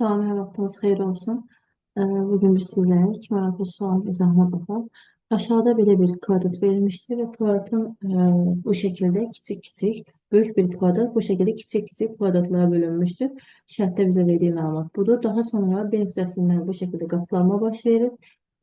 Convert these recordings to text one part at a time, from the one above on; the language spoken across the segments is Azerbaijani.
Salam, hər vaxtınız xeyir olsun. Bugün biz sizlərə 2 maraqlı sualın izahına baxaq. Aşağıda belə bir kvadrat verilmişdir və kvadratın bu şəkildə kiçik-kiçik, böyük bir kvadrat bu şəkildə kiçik-kiçik kvadratlara bölünmüşdür. Şərtdə bizə verdiyi məlumat budur. Daha sonra B nöqtəsindən bu şəkildə qatlanma baş verir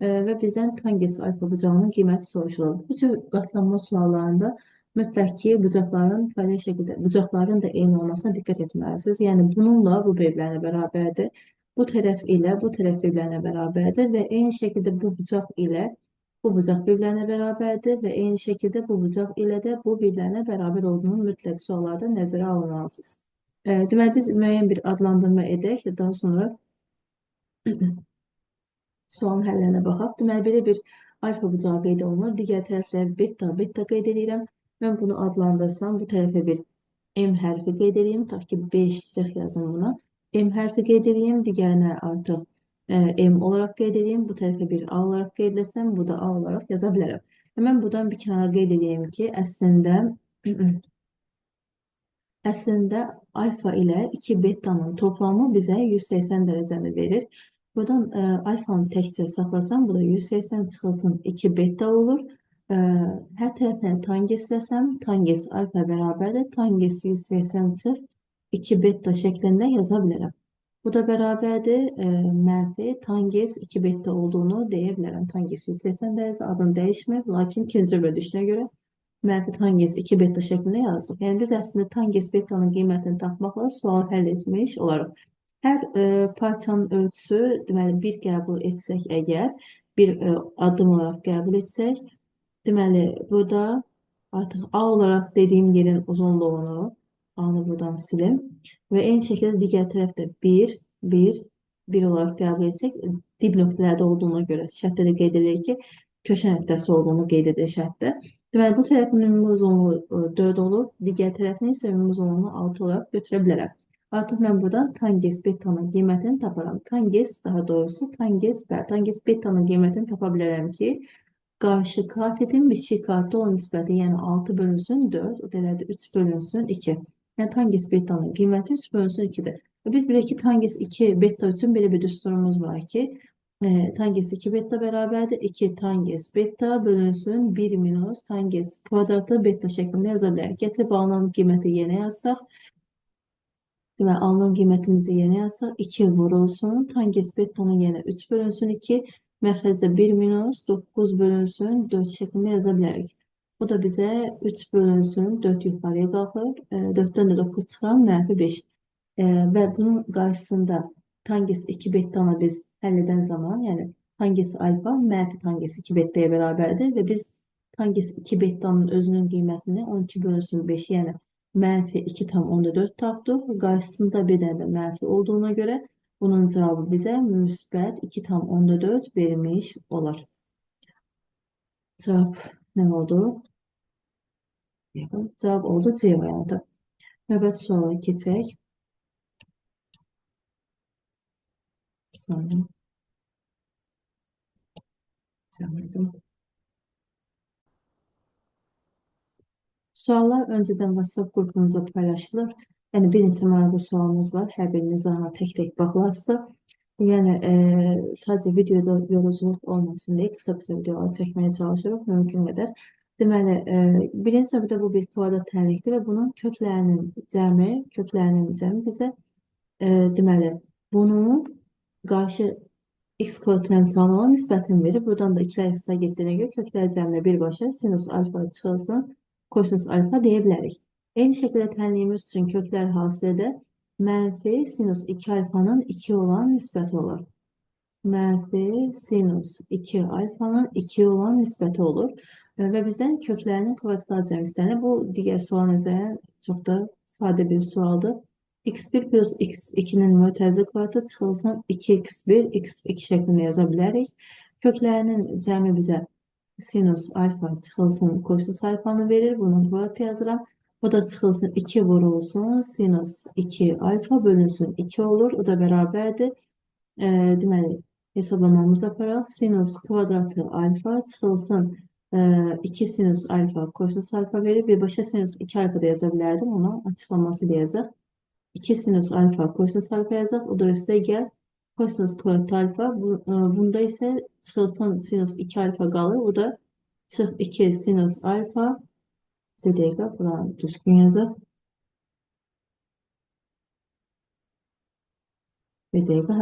və bizdən tangents alfa bucağının qiyməti soruşulur. Bu cür qatlanma suallarında mütləq ki, bucaqların da eyni olmasına diqqət etməlisiniz. Yəni, bununla bu birbirlərinə bərabərdir. Bu tərəf ilə bu tərəf birbirlərinə bərabərdir və eyni şəkildə bu bucaq ilə bu bucaq birbirlərinə bərabərdir və eyni şəkildə bu bucaq ilə də bu birbirlərinə bərabər olduğunu mütləq suallarda nəzərə almalısınız. Deməli, biz müəyyən bir adlandırma edək, daha sonra sualın həllərinə baxaq. Deməli, belə bir alfa bucağı qeyd olunur. Digər tərəflər beta qeyd edirəm. Mən bunu adlandırsam, bu tərəfə bir M hərfi qeyd edeyim. Tutaq ki, B ştrix yazım buna. M hərfi qeyd edeyim. Digərinə artıq M olaraq qeyd edeyim. Bu tərəfə bir A olaraq qeyd etsəm, bu da A olaraq yaza bilərəm. Mən buradan bir kənara qeyd edeyim ki, əslində alfa ilə 2 betanın toplamı bizə 180 dərəcəni verir. Buradan alfanı təkcə saxlasam, bu da 180 çıxılsın 2 beta olur. Hər tərəfdən tangesləsəm, tangens alfa bərabərdir. Tangens 180 çıx 2 beta şəklində yaza bilərəm. Bu da bərabərdir. Mənfi tangens 2 beta olduğunu deyə bilərəm. Tangens 180 dərəcə adını dəyişmir. Lakin ikinci bölüşünə görə mənfi tangens 2 beta şəklində yazdıq. Yəni biz əslində tangens betanın qiymətini tapmaqla sual həll etmiş olarıq. Hər parçanın ölçüsü, deməli, bir qəbul etsək əgər, bir adım olaraq qəbul etsək, deməli, burada artıq A olaraq dediyim yerin uzunluğunu, A-nı buradan silim və eyni şəkildə digər tərəfdə 1 olaraq qəbul etsək, dib nöqtələrdə olduğuna görə şərtdə də qeyd edirik ki, köşə nöqtəsi olduğunu qeyd edir şərtdə. Deməli, bu tərəfin ümumi uzunluğu 4 olur, digər tərəfin isə ümumi uzunluğunu 6 olaraq götürə bilərəm. Artıq mən buradan tangens betanın qiymətini taparam. Tangens betanın qiymətini tapa bilərəm ki, qarşı katetin biçik katı olan nisbəti, yəni 6 bölünsün 4, o deməli 3 bölünsün 2. Yəni tangens betanın qiyməti 3 bölünsün 2-dir. Biz bilək ki, tangens 2 beta üçün belə bir düsturumuz var ki, tangens 2 beta bərabərdir. 2 tangens beta bölünsün 1 minus tangens kvadratı beta şəklində yaza bilərik. Gətirib alınan qiyməti yenə yazsaq, deməli, alınan qiymətimizi yenə yazsaq, 2 vurulsun, tangens betanın yenə 3 bölünsün 2, mərkəzdə 1 minus 9 bölünsün 4 şəklində yaza bilərik. Bu da bizə 3 bölünsün 4 yuxarıya qalxır, 4-dən də 9 çıxan mənfi 5. Və bunun qarşısında tangens 2 betanı biz həll edən zaman, yəni tangens alfa mənfi tangens 2 betaya bərabərdir və biz tangens 2 betanın özünün qiymətini 12 bölünsün 5, yəni mənfi 2,4 tapdıq. Qarşısında bir dənə də mənfi olduğuna görə bunun cavabı bizə müsbət 2,4 vermiş olar. Cavab nə oldu? Cavab oldu C variantı. Növbəti suala keçək. Saniyə. Suallar öncədən WhatsApp qrupumuza paylaşılır. Yəni, bir neçə maraqlı sualımız var. Hər birinin izahına tək-tək baxılarsınız. Yəni, sadəcə videoda yoruculuq olmasın deyə qısa-qısa videolar çəkməyə çalışırıq, mümkün qədər. Deməli, birinci növbədə bu bir kvadrat tənlikdir və bunun köklərinin cəmi bizə, deməli, bunun qarşı x kvadratın əmsalı olan nisbətini verir. Buradan da 2-lər x-a getdiyinə görə köklər cəmlə birbaşa sinus alfa çıxılsın, kosinus alfa deyə bilərik. Eyni şəkildə tənliyimiz üçün köklər hasilədə mənfi sinus 2 alfanın 2 olan nisbəti olur. Mənfi sinus 2 alfanın 2 olan nisbəti olur. Və bizdən köklərinin kvadratlar cəmi istənir. Bu, digər sual nəzərən çox da sadə bir sualdır. x1 plus x2-nin mötərizə kvadratı çıxılsın 2x1, x2 şəklində yaza bilərik. Köklərinin cəmi bizə sinus alfa çıxılsın kosinus alfanı verir. Bunun kvadratı yazıram. O da çıxılsın 2 vurulsun sinus 2 alfa bölünsün 2 olur. O da bərabərdir. Deməli, hesablamamızı aparaq. Sinus kvadratı alfa çıxılsın 2 sinus alfa kosinus alfa verir. Birbaşa sinus 2 alfa da yaza bilərdim. Ona açıqlaması da yazaq. 2 sinüs alfa kosinüs alfa yazaq. O da üstə gəl kosinüs kvadrat alfa. Bunda isə çıxılsın sinüs 2 alfa qalır. O da çıx 2 sinüs alfa. Bizə dəqiqə buranı düzgün yazaq. Bir dəqiqə.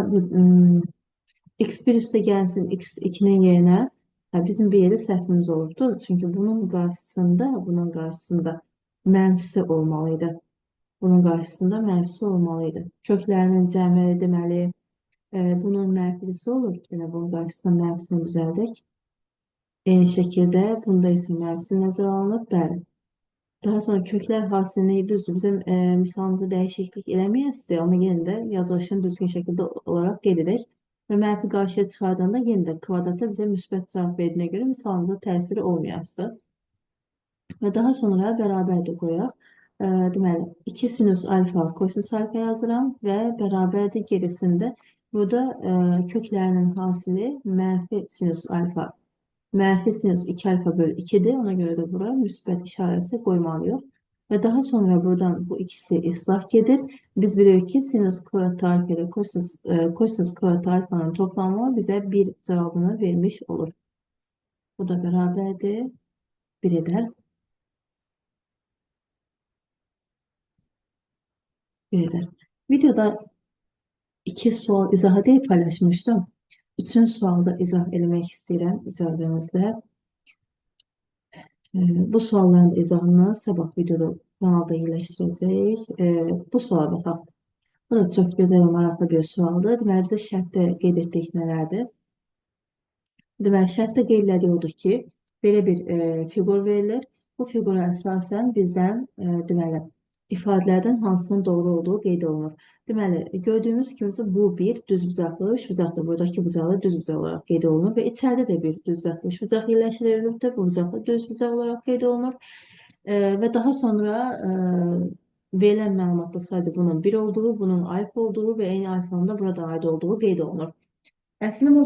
X1 üstə gəlsin X2'nin yerinə. Bizim bir yeri səhvimiz olubdu. Çünki bunun qarşısında mənfisi olmalıydı. Bunun qarşısında mənfisi olmalıydı. Köklərinin cəmi deməli bunun mənfisi olur. Yəni bunun qarşısında mənfisini düzəldək. Eyni şəkildə bunda isə mənfisi nəzərə alınıb. Bəli. Daha sonra köklər hasilini düzdür. Bizim misalımızda dəyişiklik eləməyəsidir. Amma yenə də yazılışını düzgün şəkildə olaraq qeyd edək. Və mənfi qarşıya çıxardanda yenə də kvadrata bizə müsbət cavab verdiyinə görə misalımızda təsiri olmayasıdır. Və daha sonra bərabərdə qoyaq. Deməli, 2 sinüs alfa kosinüs alfa yazıram və bərabərdir gerisində. Burada köklərinin hasili mənfi sinüs alfa. Mənfi sinüs 2 alfa bölü 2'dir. Ona görə də bura müsbət işarəsi qoymalıyıq. Və daha sonra buradan bu ikisi islah gedir. Biz bilirik ki, sinüs kvadrat alfa ilə kosinüs kvadrat alfanın toplamı bizə 1 cavabını vermiş olur. Bu da bərabərdir 1 edər. 1 edər. Videoda 2 sual izah edib paylaşmışdım. 3-cü sualda izah eləmək istəyirəm icazənizlə. Bu sualların izahını sabah videoda kanalda yerləşdirəcəyik. Bu suala baxaq. Bu da çox gözəl və maraqlı bir sualdır. Deməli, bizə şərtdə qeyd etdik nələrdir? Deməli, şərtdə qeyd elədiyi odur ki, belə bir fiqur verilir. Bu fiqura əsasən bizdən deməli, ifadələrdən hansının doğru olduğu qeyd olunur. Deməli, gördüyümüz kimi bu bir düzbucaqlı üçbucaqdır. Buradakı bucaqlar düzbucaq olaraq qeyd olunur və içəridə də bir düzbucaqlı üçbucaq yerləşdirilibdir. Bu bucaqlar düzbucaq olaraq qeyd olunur. Və daha sonra verilən məlumatda sadəcə bunun 1 olduğu, bunun alfa olduğu və eyni alfanın da burada aid olduğu qeyd olunur. Əslində bu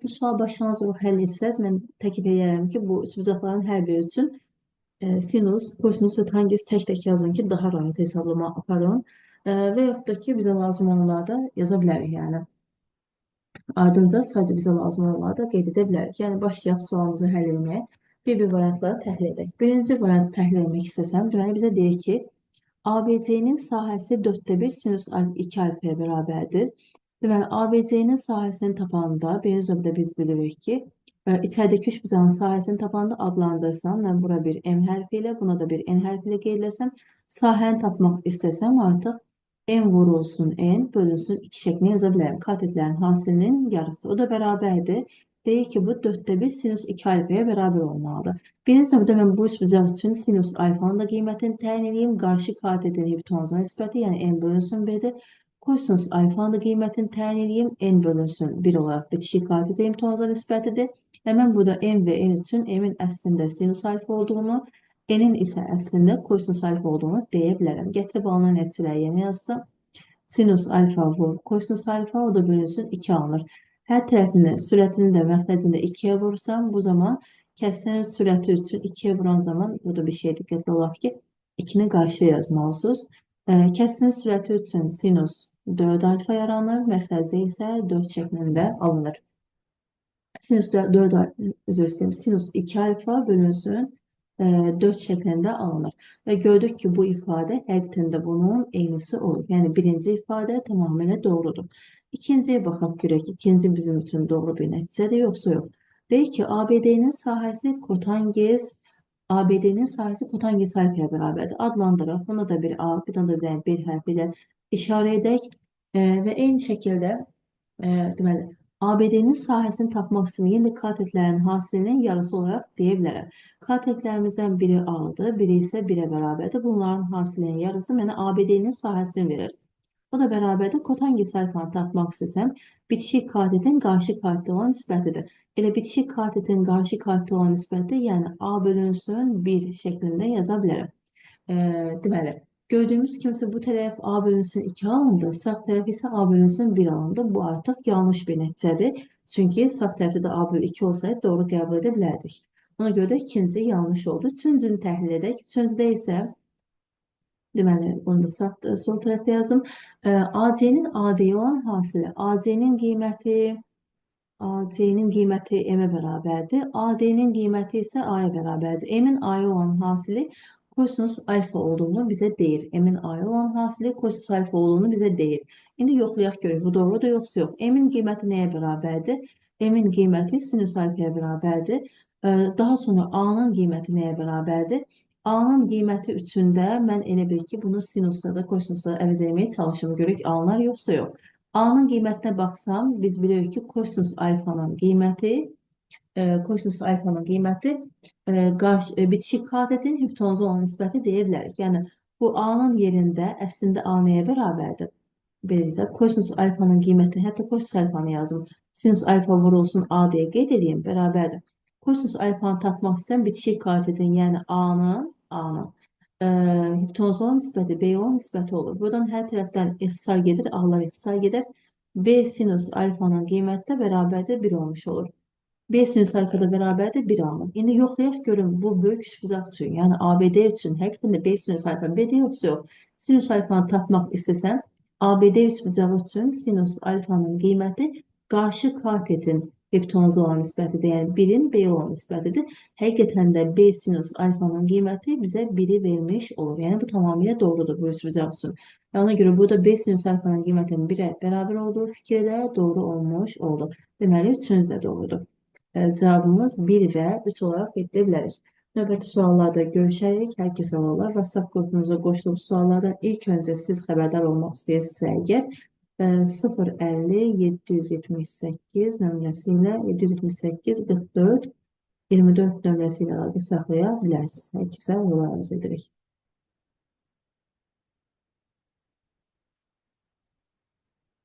sual başlanğıc olaraq həll etsəz, mən təklif edirəm ki, bu üçbucaqların hər biri üçün sinus, kosinus və tangens tək-tək yazın ki, daha rahat hesablama aparın. Və yaxud da ki, bizə lazım olanları da yaza bilərik. Yəni, ardınca sadəcə bizə lazım olanları da qeyd edə bilərik. Yəni, başlayaq sualımızı həll etməyə. Bir variantları təhlil edək. Birinci variantı təhlil etmək istəsəm, deməli bizə deyir ki, ABC-nin sahəsi 4/1 sinus 2 alfaya bərabərdir. Deməli, ABC-nin sahəsini tapanda, birinci növbədə biz bilirik ki, içəridəki üçbucağın sahəsini tapanda adlandırsam, mən bura bir M hərfi ilə, buna da bir N hərfi ilə qeydləsəm, sahəni tapmaq istəsəm artıq M vurulsun N bölünsün 2 şəklini yaza bilərəm. Katetlərin hasilinin yarısı. O da bərabərdir. Deyir ki, bu 4/1 sinus 2 alfaya bərabər olmalıdır. Birinci növbədə mən bu üçbucaq üçün sinus alfanın da qiymətini təyin edeyim. Qarşı katetin hipotenuza nisbəti, yəni N bölünsün B-dir. Kosinus alfanın da qiymətini təyin edeyim. N bölünsün 1 olaraq bitişik katetin hipotenuza nisbətidir. Və mən burada M və N üçün M-in əslində sinus alfa olduğunu, N-in isə əslində kosinus alfa olduğunu deyə bilərəm. Gətirib alınan nəticələri yeni yazsam, sinus alfa vur kosinus alfa, o da bölünsün 2 alınır. Hər tərəfini, sürətini də məxrəcində 2-yə vursam, bu zaman kəsrənin sürəti üçün 2-yə vuran zaman, burada bir şey diqqətli olaq ki, 2-ni qarşıya yazmalısınız. Kəsrənin sürəti üçün sinus 4 alfa yaranır, məxrəcdə isə 4 şəklində alınır. Sinus 4 üzr istəyirəm, sinus 2 alfa bölünsün 4 şəklində alınır. Və gördük ki, bu ifadə həqiqətən də bunun eynisi olur. Yəni, birinci ifadə tamamilə doğrudur. İkinciyə baxaq görək, ikinci bizim üçün doğru bir nəticədir, yoxsa yox. Deyir ki, ABD-nin sahəsi kotangens alfaya bərabərdir. Adlandıraq, buna da bir A, buna da bir hərfi ilə işarə edək və eyni şəkildə deməli, ABD-nin sahəsini tapmaq üçün yenə də katetlərin hasilinin yarısı olaraq deyə bilərəm. Katetlərimizdən biri A-dır, biri isə 1-ə bərabərdir. Bunların hasilinin yarısı mənə ABD-nin sahəsini verir. O da bərabərdir. Kotangens alfanı tapmaq istəsəm, bitişik katetin qarşı kateti olan nisbətidir. Elə bitişik katetin qarşı kateti olan nisbəti, yəni A bölünsün 1 şəklində yaza bilərəm. Deməli, gördüyümüz kimi bu tərəf A bölünsün 2 alındı, sağ tərəf isə A bölünsün 1 alındı. Bu artıq yanlış bir nəticədir. Çünki sağ tərəfdə də A bölü 2 olsaydı doğru qəbul edə bilərdik. Ona görə də ikinci yanlış oldu. Üçüncünü təhlil edək. Üçüncüdə isə Deməli, bunu da sağ, sol tərəfdə yazdım. AC-nin AD-yə olan hasili. AC-nin qiyməti M-ə bərabərdir. AD-nin qiyməti isə A-ya bərabərdir. M-in A-ya olan hasili kosinus alfa olduğunu bizə deyir. M-in A-ya olan hasili kosinus alfa olduğunu bizə deyir. İndi yoxlayaq görək, bu doğrudur yoxsa yox. M-in qiyməti nəyə bərabərdir? M-in qiyməti sinus alfaya bərabərdir. Daha sonra A-nın qiyməti nəyə bərabərdir? A-nın qiyməti üçün də mən elə bil ki, bunu sinusla da kosinusla əvəz etməyə çalışım. Görək alınar yoxsa yox. A-nın qiymətinə baxsam, biz bilirik ki, kosinus alfanın qiyməti bitişik katetin hipotenuza olan nisbəti deyə bilərik. Yəni, bu A-nın yerində əslində A nəyə bərabərdir? Beləliklə, kosinus alfanın qiyməti, hətta kosinus alfanı yazım. Sinus alfa vurulsun A deyə qeyd edeyim, bərabərdir. Kosinus alfanı tapmaq istəyən bitişik katetin, yəni A-nın hipotenuza olan nisbəti B-yə olan nisbəti olur. Buradan hər tərəfdən ixtisar gedir, A-lar ixtisar gedir. B sinus alfanın qiyməti də bərabərdir 1 olmuş olur. B sinus alfa da bərabərdir 1 alınır. İndi yoxlayaq görün bu böyük üçbucaq üçün, yəni ABD üçün həqiqətən də B sinus alfa B-dir yoxsa yox. Sinus alfanı tapmaq istəsəm, ABD üçbucağı üçün sinus alfanın qiyməti qarşı katetin hipotenuza olan nisbətidir. Yəni 1-in B-yə olan nisbətidir. Həqiqətən də B sinus alfanın qiyməti bizə 1-i vermiş olur. Yəni bu tamamilə doğrudur bu üçbucaq üçün. Və ona görə burada B sinus alfanın qiymətinin 1-ə bərabər olduğu fikri də doğru olmuş oldu. Deməli, üçünüz də doğrudur. Cavabımız 1 və 3 olaraq edə bilərik. Növbəti suallarda görüşərik. Hər kəsə sağ olun. WhatsApp qrupumuza qoşulub suallardan ilk öncə siz xəbərdar olmaq istəyirsinizsə əgər 050 778 nömrəsi ilə 778 44 24 nömrəsi ilə əlaqə saxlaya bilərsiniz. Hər kəsə yol arzu edirik.